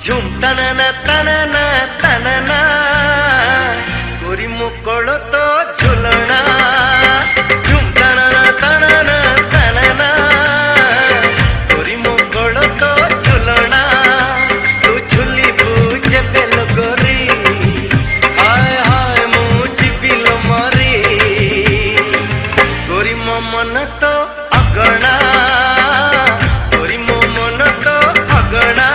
झुम तनना तनना तनना गोरी मुकोड़ तो झुलना झुम तनना तनना तनना गोरी मुकोड़ तो झुलना तू झुली बुझे बेलो गोरी हाय हाय मुझी बिलो मरी गोरी मो मन तो अगणा गोरी मो मन तो अगणा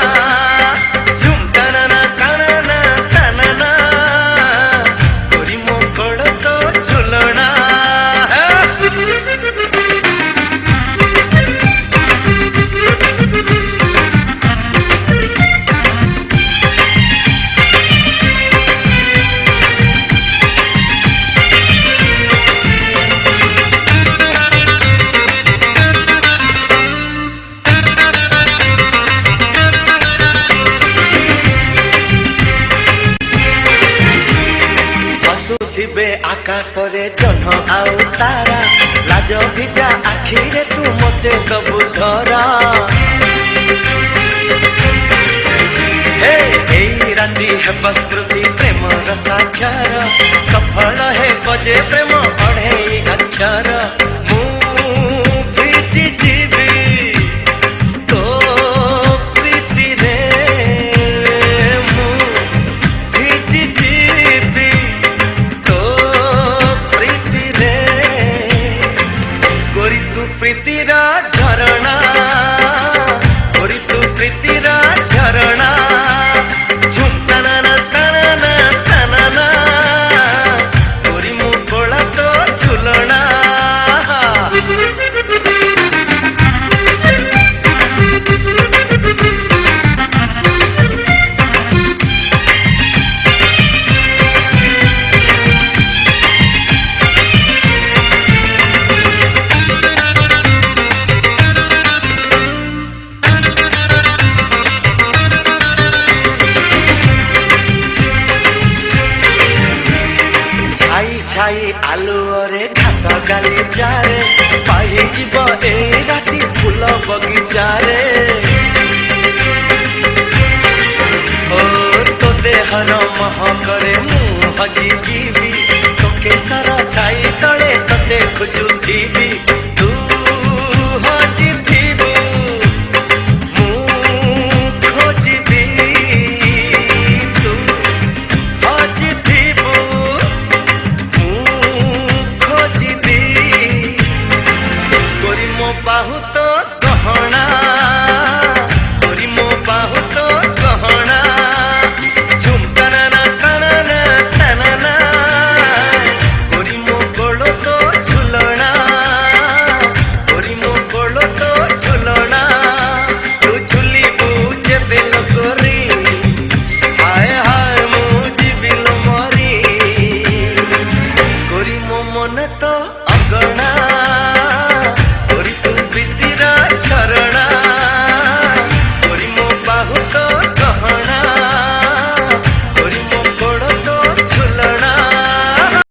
थे आकाशरे जह्न आउ तारा लाज भिजा आखिरे तू मते दबु धरा ए राति हेब स्मृति प्रेम साक्षर सफल हे बजे प्रेम अढ़े अक्षर मु भिजी जीवी तो प्रीति रे मु भिजी जीवी प्रीतिरा झरणा गोरी तू प्रीतिरा झरणा झुम तनना तनना तनना गोरी मुकोड़ा तो झुलना छाई आलुअरे घास गाली जारे पाई जीव ए राति फूल बगीचारे ओ तो देहर महकरे मु हजी जीवी तो केसर छाई तले तते खोजुथीबी तू हजी थीबू मु खोजिबी तू हजी थीबू बाहु तो गहना गोरी मो बाहु तो गहना झुम तनना तनना तनना गोरी मो गोड़ो तो झुलना गोरी मो गोड़ो तो झुलना तू झुली बुझे बेलो गोरी हाय हाय मुझी बिलो मरी गोरी मो मन तो अगणा